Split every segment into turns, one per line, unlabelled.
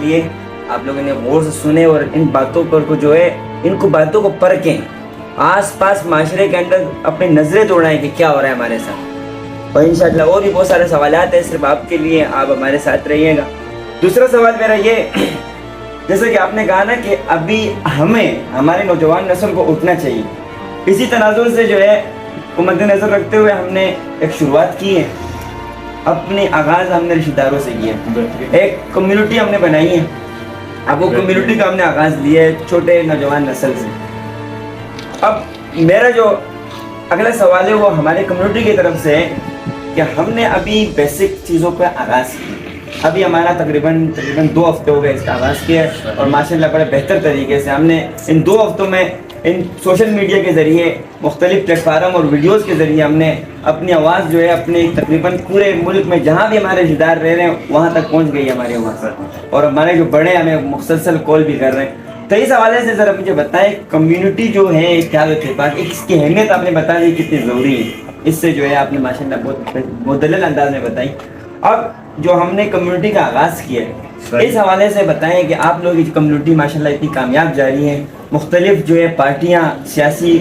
لیے آپ لوگوں نے غور سے سنے اور ان باتوں پر کو جو ہے ان کو باتوں کو پرکھیں، آس پاس معاشرے کے اندر اپنی نظریں دوڑائیں کہ کیا ہو رہا ہے ہمارے ساتھ. اور انشاءاللہ اور بھی بہت سارے سوالات ہیں صرف آپ کے لیے، آپ ہمارے ساتھ رہیے گا. دوسرا سوال میرا یہ، جیسا کہ آپ نے کہا نا کہ ابھی ہمیں ہمارے نوجوان نسل کو اٹھنا چاہیے، اسی تناظر سے جو ہے کو مد نظر رکھتے ہوئے ہم نے ایک شروعات کی ہے. اپنے آغاز ہم نے رشتہ داروں سے کیا، ایک کمیونٹی ہم نے بنائی ہے. اب وہ کمیونٹی کا ہم نے آغاز لیا ہے چھوٹے نوجوان نسل سے. اب میرا جو اگلا سوال ہے وہ ہمارے کمیونٹی کی طرف سے ہے کہ ہم نے ابھی بیسک چیزوں کا آغاز کیا. ابھی ہمارا تقریباً 2 ہفتے ہو گئے اس کا آغاز کیا ہے، اور ماشاءاللہ بڑے بہتر طریقے سے ہم نے ان 2 ہفتوں میں ان سوشل میڈیا کے ذریعے مختلف پلیٹ فارم اور ویڈیوز کے ذریعے ہم نے اپنی آواز جو ہے اپنے تقریباً پورے ملک میں جہاں بھی ہمارے رشتہ دار رہ رہے ہیں وہاں تک پہنچ گئی ہماری آواز. اور ہمارے جو بڑے ہمیں مسلسل کال بھی کر رہے ہیں. تو اس حوالے سے ذرا مجھے بتائیں کمیونٹی جو ہے کیا اتفاق، اس کی اہمیت آپ نے بتا دی کتنی ضروری ہے. اس سے جو ہے آپ نے ماشاءاللہ بہت مدلل انداز میں بتائی. اب جو ہم نے کمیونٹی کا آغاز کیا ہے اس حوالے سے بتائیں کہ آپ لوگ کی کمیونٹی ماشاءاللہ اتنی کامیاب جا رہی ہے. مختلف جو ہے پارٹیاں سیاسی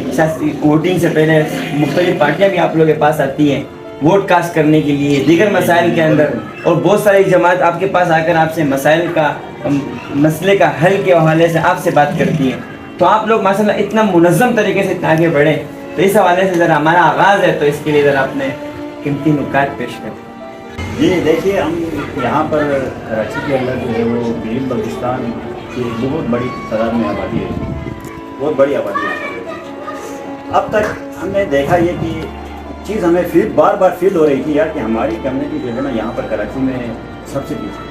ووٹنگ سے پہلے مختلف پارٹیاں بھی آپ لوگوں کے پاس آتی ہیں ووٹ کاسٹ کرنے کے لیے دیگر مسائل کے اندر، اور بہت ساری جماعت آپ کے پاس آ کر آپ سے مسائل کا مسئلے کا حل کے حوالے سے آپ سے بات کرتی ہیں. تو آپ لوگ ماشاءاللہ اتنا منظم طریقے سے اتنا آگے بڑھیں. تو اس حوالے سے ذرا ہمارا آغاز ہے تو اس کے لیے ذرا اپنے قیمتی نکات پیش کریں.
جی دیکھیے، ہم یہاں پر کراچی کے اندر جو ہے وہ گرین بلوچستان کی بہت بڑی تعداد میں آبادی ہے، بہت بڑی آبادی ہے. اب تک ہم نے دیکھا یہ کہ چیز ہمیں بار بار فیل ہو رہی تھی یار کہ ہماری کمیونٹی جو ہے نا یہاں پر کراچی میں سب سے پیچھے.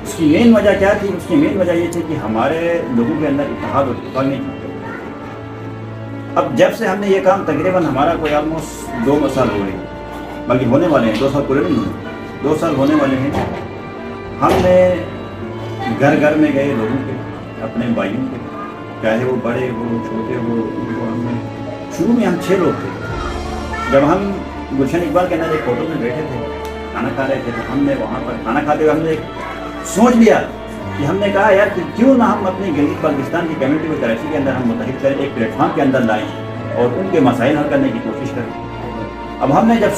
اس کی مین وجہ کیا تھی؟ اس کی مین وجہ یہ تھی کہ ہمارے لوگوں کے اندر اتحاد اور اتفاق نہیں تھا. اب جب سے ہم نے یہ کام تقریباً ہمارا کوئی آلموسٹ 2 سال ہو گئے، بلکہ ہونے والے ہیں 2 سال پورے نہیں ہوئے، 2 سال ہونے والے ہیں. ہم نے گھر گھر میں گئے لوگوں کے، اپنے بھائیوں کے، چاہے وہ بڑے ہو چھوٹے ہو، ان کو ہم نے شروع میں ہم 6 لوگ تھے. جب ہم گلشن اقبال کے اندر ایک ہوٹل میں بیٹھے تھے کھانا کھا رہے تھے تو ہم نے وہاں پر کھانا کھاتے ہوئے ہم نے سوچ لیا کہ ہم نے کہا یار کہ کیوں نہ ہم اپنی گلگت پاکستان کی کمیونٹی کو کراچی کے اندر ہم متحد کریں، ایک پلیٹ فارم کے اندر لائیں اور ان کے مسائل حل کرنے کی کوشش کریں. اب ہم نے جب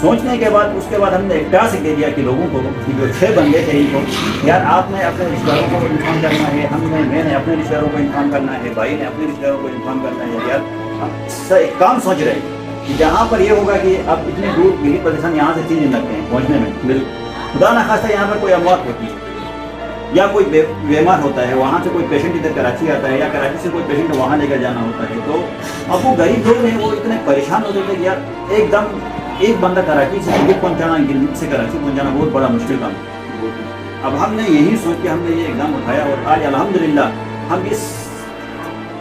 سوچنے کے بعد اس کے بعد ہم نے ایک ٹاسک دے دیا کہ لوگوں کو کہ جو 6 بندے تھے ان کو یار آپ نے اپنے رشتہ داروں کو انفارم کرنا ہے، میں نے اپنے رشتہ داروں کو انفارم کرنا ہے، بھائی نے اپنے رشتہ داروں کو انفارم کرنا ہے. یار ایک کام سوچ رہے کہ جہاں پر یہ ہوگا کہ اب اتنے دور گرین بلوچستان یہاں سے 3 دن لگتے ہیں پہنچنے میں، خدا نخواستہ یہاں پر کوئی اموات ہوتی ہے یا کوئی بیمار ہوتا ہے، وہاں سے کوئی پیشنٹ ادھر کراچی آتا ہے یا کراچی سے کوئی پیشنٹ وہاں لے کر جانا ہوتا ہے، تو اب وہ غریب لوگ ہیں وہ اتنے پریشان ہوتے تھے کہ یار ایک دم ایک بندہ کراچی سے گلگت پہنچانا، گلگت سے کراچی پہنچانا بہت بڑا مشکل کام ہے. اب ہم نے یہی سوچ کے ہم نے یہ اقدام اٹھایا اور آج الحمدللہ ہم اس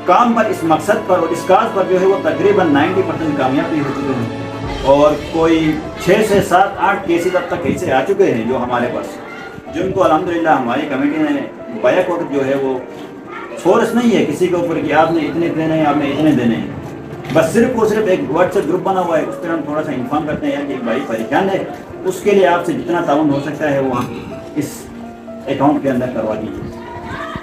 کام پر، اس مقصد پر اور اس کاز پر جو ہے وہ تقریباً 90% کامیابی ہو چکے ہیں. اور کوئی 6 سے 7 8 کیسز اب تک ایسے آ چکے ہیں جو ہمارے پاس، جن کو الحمدللہ ہماری کمیٹی نے بیک وقت جو ہے وہ فورس نہیں ہے کسی کے اوپر کہ آپ نے اتنے دینے ہیں، آپ نے اتنے دینے ہیں. بس صرف اور صرف ایک واٹس ایپ گروپ بنا ہوا ہے، اس پر ہم تھوڑا سا انفارم کرتے ہیں کہ ایک بھائی پریشان ہے، اس کے لیے آپ سے جتنا تعاون ہو سکتا ہے وہ اس اکاؤنٹ کے اندر کروا دیجیے.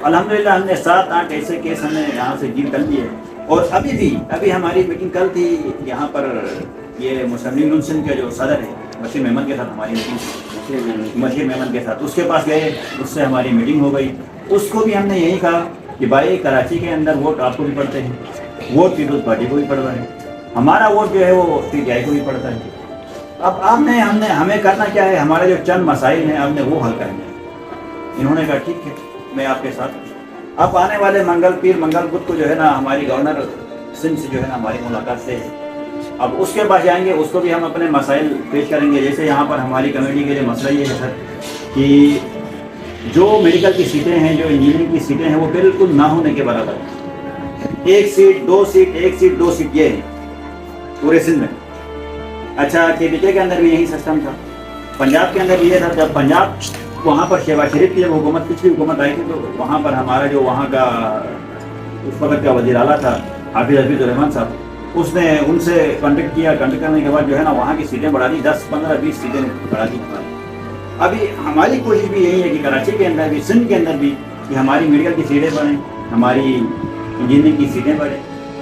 الحمدللہ ہم نے 7 8 ایسے کیس ہم نے یہاں سے ڈیل کر لیے. اور ابھی ہماری میٹنگ کل تھی یہاں پر، یہ مسلم لیگ نون سندھ کا جو صدر ہے بشیر محمد کے ساتھ ہماری میٹنگ، بشیر محمد کے ساتھ اس کے پاس گئے، اس سے ہماری میٹنگ ہو گئی. اس کو بھی ہم نے یہی کہا کہ بھائی کراچی کے اندر ووٹ آپ کو بھی پڑتے ہیں، ووٹ پیپلز پارٹی کو بھی پڑ رہا ہے، ہمارا ووٹ جو ہے وہ PTI کو بھی پڑتا ہے. اب ہمیں کرنا کیا ہے، ہمارے جو چند مسائل ہیں آپ نے وہ حل کرنے ہیں. انہوں نے کہا ٹھیک ہے میں آپ کے ساتھ. اب آنے والے منگل بدھ کو جو ہے نا ہماری گورنر سندھ سے جو ہے نا ہماری ملاقات سے، اب اس کے پاس جائیں گے، اس کو بھی ہم اپنے مسائل پیش کریں گے. جیسے یہاں پر ہماری کمیٹی کے لیے مسئلہ یہ ہے سر کہ جو میڈیکل کی سیٹیں ہیں، جو انجینئرنگ کی سیٹیں ہیں وہ بالکل نہ ہونے کے برابر ہیں. 1 سیٹ 2 سیٹ 1 سیٹ 2 سیٹ یہ ہے پورے سندھ میں. اچھا KPK کے اندر بھی یہی سسٹم تھا، پنجاب کے اندر بھی یہ تھا. جب پنجاب وہاں پر شہباز شریف کی جب حکومت، پچھلی حکومت آئی تھی تو وہاں پر ہمارا جو وہاں کا اس وقت کا وزیر اعلیٰ تھا حافظ الرحمان صاحب، اس نے ان سے کانٹیکٹ کیا. کانٹیکٹ کرنے کے بعد جو ہے نا وہاں کی سیٹیں بڑھا دی، 10 15 20 سیٹیں بڑھا دی ہماری. ابھی ہماری کوشش بھی یہی ہے کہ کراچی کے اندر بھی، سندھ کے اندر بھی، کہ ہماری میڈیکل کی سیٹیں بڑھیں، ہماری انجینئرنگ کی سیٹیں بڑھیں،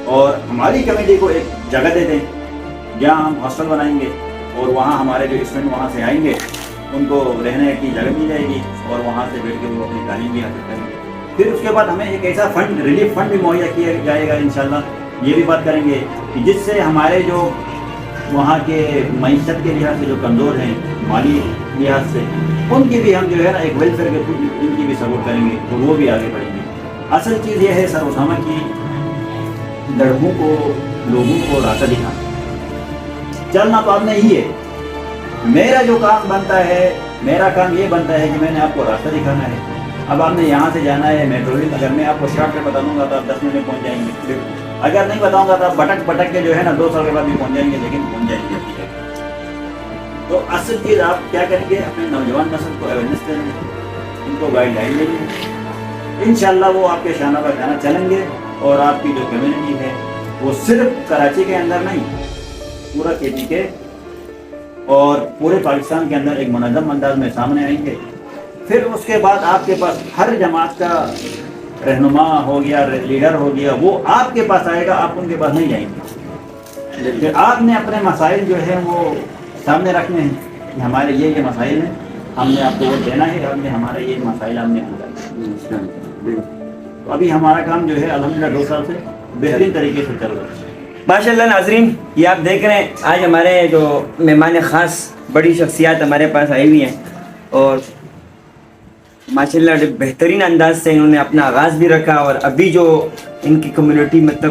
اور ہماری کمیٹی کو ایک جگہ دے دیں جہاں ہم ہاسٹل بنائیں گے، اور وہاں ہمارے جو اسٹوڈنٹ وہاں سے آئیں گے ان کو رہنے کی جگہ مل جائے گی، اور وہاں سے بیٹھ کے وہ اپنی تعلیم بھی حاصل کریں گے۔ پھر اس کے بعد ہمیں ایک ایسا فنڈ، ریلیف فنڈ بھی مہیا کیا جائے گا انشاءاللہ۔ یہ بھی بات کریں گے کہ جس سے ہمارے جو وہاں کے معیشت کے لحاظ سے جو کمزور ہیں، مالی لحاظ سے، ان کی بھی ہم جو ہے نا ایک ویلفیئر کے تھرو ان کی بھی سپورٹ کریں گے، تو وہ بھی آگے بڑھیں گے۔ اصل چیز یہ ہے سر اسامہ کی لڑکوں کو، لوگوں کو راستہ دکھانا، چلنا تو آپ نے ہی ہے۔ میرا جو کام بنتا ہے، میرا کام یہ بنتا ہے کہ میں نے آپ کو راستہ دکھانا ہے۔ اب آپ نے یہاں سے جانا ہے میٹرو ریل، اگر میں آپ کو شارٹ کٹ بتا دوں گا تو آپ 10 منٹ میں پہنچ جائیں گے، اگر نہیں بتاؤں گا تو آپ بھٹک بھٹک کے جو ہے نا 2 سال کے بعد بھی پہنچ جائیں گے، لیکن پہنچ جائیں گے اپنی جگہ۔ تو اصل چیز آپ کیا کریں گے، اپنے نوجوان نسل کو اویئرنیس کریں گے، ان کو گائیڈ لائن دیں گے، انشاءاللہ وہ آپ کے شانہ بہ شانہ چلیں گے، اور آپ کی جو کمیونٹی ہے وہ صرف کراچی کے اندر نہیں، پورا کے پی کے اور پورے پاکستان کے اندر ایک منظم انداز میں سامنے آئیں گے۔ پھر اس کے بعد آپ کے پاس ہر جماعت کا رہنما ہو گیا، لیڈر ہو گیا، وہ آپ کے پاس آئے گا، آپ ان کے پاس نہیں جائیں گے۔ پھر آپ نے اپنے مسائل جو ہیں وہ سامنے رکھنے ہیں کہ ہمارے یہ مسائل ہیں، ہم نے آپ کو ووٹ دینا ہے، ہم نے ہمارے یہ مسائل ہم نے حل کرنے ہیں۔ تو ابھی ہمارا کام جو ہے الحمدللہ 2 سال سے بہترین طریقے سے چل رہا ہے۔
ماشاء اللہ ناظرین، یہ آپ دیکھ رہے ہیں آج ہمارے جو مہمان خاص بڑی شخصیات ہمارے پاس آئی ہوئی ہیں، اور ماشاء اللہ بہترین انداز سے انہوں نے اپنا آغاز بھی رکھا، اور ابھی جو ان کی کمیونٹی مطلب